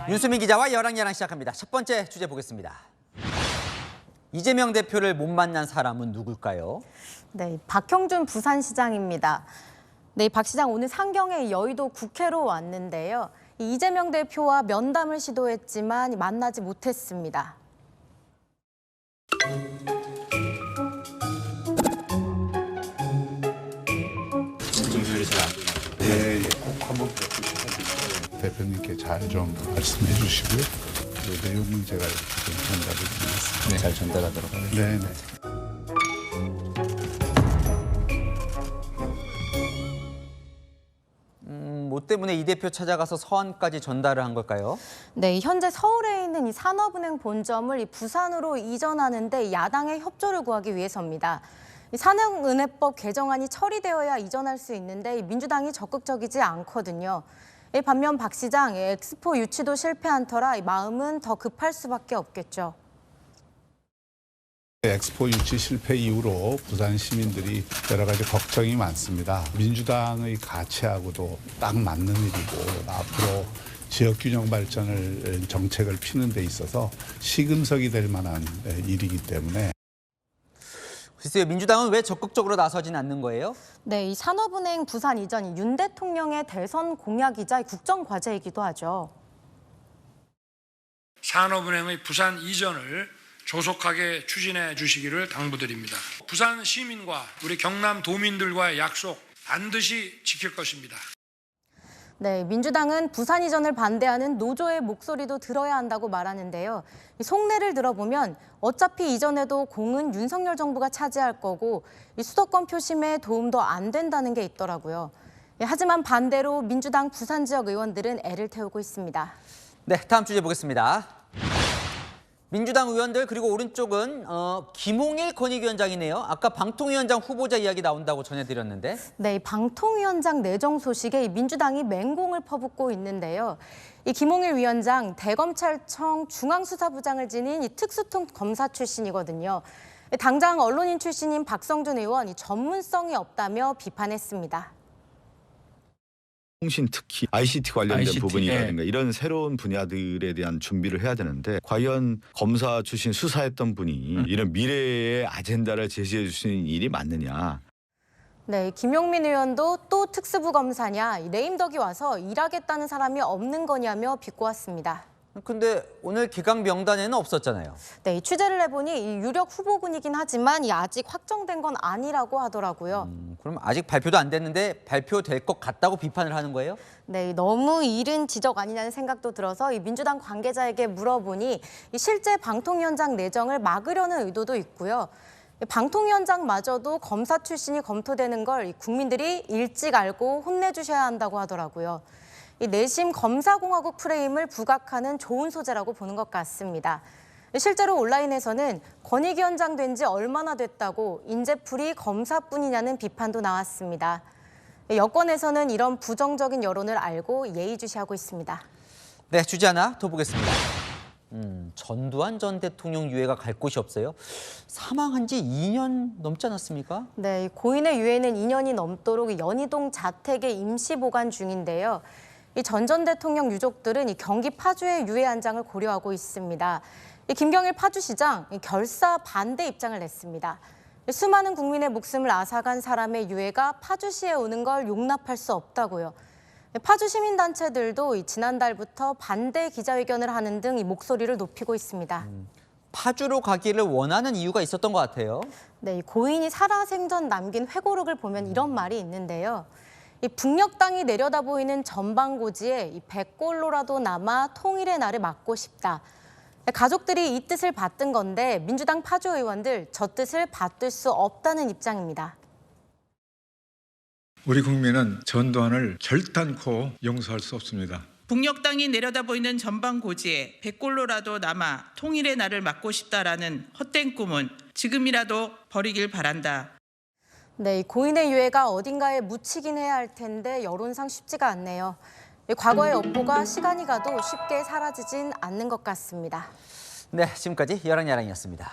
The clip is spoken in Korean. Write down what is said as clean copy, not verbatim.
윤수민 기자와 여랑야랑 시작합니다. 첫 번째 주제 보겠습니다. 이재명 대표를 못 만난 사람은 누굴까요? 네, 박형준 부산시장입니다. 네, 박 시장 오늘 상경의 여의도 국회로 왔는데요. 이재명 대표와 면담을 시도했지만 만나지 못했습니다. 네, 꼭 한번 대표님께 잘 좀 말씀해 주시고요. 그 내용은 제가 좀 전달해 드리겠습니다. 네, 잘 전달하도록 하겠습니다. 네, 네. 뭐 때문에 이 대표 찾아가서 서한까지 전달을 한 걸까요? 네, 현재 서울에 있는 이 산업은행 본점을 이 부산으로 이전하는데 야당의 협조를 구하기 위해서입니다. 이 산업은행법 개정안이 처리되어야 이전할 수 있는데 민주당이 적극적이지 않거든요. 반면 박 시장 엑스포 유치도 실패한 터라 마음은 더 급할 수밖에 없겠죠. 엑스포 유치 실패 이후로 부산 시민들이 여러 가지 걱정이 많습니다. 민주당의 가치하고도 딱 맞는 일이고 앞으로 지역균형 발전을 정책을 피는 데 있어서 시금석이 될 만한 일이기 때문에 글쎄요, 민주당은 왜 적극적으로 나서진 않는 거예요? 네, 이 산업은행 부산 이전이 윤 대통령의 대선 공약이자 국정 과제이기도 하죠. 산업은행의 부산 이전을 조속하게 추진해 주시기를 당부드립니다. 부산 시민과 우리 경남 도민들과의 약속 반드시 지킬 것입니다. 네, 민주당은 부산 이전을 반대하는 노조의 목소리도 들어야 한다고 말하는데요. 이 속내를 들어보면 어차피 이전에도 공은 윤석열 정부가 차지할 거고 이 수도권 표심에 도움도 안 된다는 게 있더라고요. 하지만 반대로 민주당 부산 지역 의원들은 애를 태우고 있습니다. 네, 다음 주제 보겠습니다. 민주당 의원들 그리고 오른쪽은 김홍일 권익위원장이네요. 아까 방통위원장 후보자 이야기 나온다고 전해드렸는데. 네, 방통위원장 내정 소식에 민주당이 맹공을 퍼붓고 있는데요. 이 김홍일 위원장 대검찰청 중앙수사부장을 지닌 이 특수통 검사 출신이거든요. 당장 언론인 출신인 박성준 의원 이 전문성이 없다며 비판했습니다. 통신 특히 ICT 관련된 부분이라든가 이런 새로운 분야들에 대한 준비를 해야 되는데 과연 검사 출신 수사했던 분이 이런 미래의 아젠다를 제시해 주시는 일이 맞느냐. 네, 김용민 의원도 또 특수부 검사냐, 레임덕이 와서 일하겠다는 사람이 없는 거냐며 비꼬았습니다. 근데 오늘 개각 명단에는 없었잖아요. 네, 취재를 해보니 이 유력 후보군이긴 하지만 아직 확정된 건 아니라고 하더라고요. 그럼 아직 발표도 안 됐는데 발표될 것 같다고 비판을 하는 거예요? 네, 너무 이른 지적 아니냐는 생각도 들어서 이 민주당 관계자에게 물어보니 실제 방통위원장 내정을 막으려는 의도도 있고요. 방통위원장마저도 검사 출신이 검토되는 걸 국민들이 일찍 알고 혼내주셔야 한다고 하더라고요. 이 내심 검사공화국 프레임을 부각하는 좋은 소재라고 보는 것 같습니다. 실제로 온라인에서는 권익위원장 된 지 얼마나 됐다고 인재풀이 검사뿐이냐는 비판도 나왔습니다. 여권에서는 이런 부정적인 여론을 알고 예의주시하고 있습니다. 네, 주제 하나 더 보겠습니다. 전두환 전 대통령 유해가 갈 곳이 없어요. 사망한 지 2년 넘지 않았습니까? 네, 고인의 유해는 2년이 넘도록 연희동 자택에 임시 보관 중인데요. 이 전 대통령 유족들은 이 경기 파주의 유해 안장을 고려하고 있습니다. 이 김경일 파주시장 결사 반대 입장을 냈습니다. 수많은 국민의 목숨을 앗아간 사람의 유해가 파주시에 오는 걸 용납할 수 없다고요. 파주 시민단체들도 지난달부터 반대 기자회견을 하는 등 이 목소리를 높이고 있습니다. 파주로 가기를 원하는 이유가 있었던 것 같아요. 네, 고인이 살아생전 남긴 회고록을 보면 이런 말이 있는데요. 이 북녘 땅이 내려다 보이는 전방고지에 이 백골로라도 남아 통일의 날을 맞고 싶다. 가족들이 이 뜻을 받든 건데 민주당 파주 의원들 저 뜻을 받들 수 없다는 입장입니다. 우리 국민은 전두환을 결단코 용서할 수 없습니다. 북녘 땅이 내려다 보이는 전방고지에 백골로라도 남아 통일의 날을 맞고 싶다라는 헛된 꿈은 지금이라도 버리길 바란다. 네, 고인의 유해가 어딘가에 묻히긴 해야 할 텐데 여론상 쉽지가 않네요. 과거의 업보가 시간이 가도 쉽게 사라지진 않는 것 같습니다. 네, 지금까지 여랑야랑이었습니다.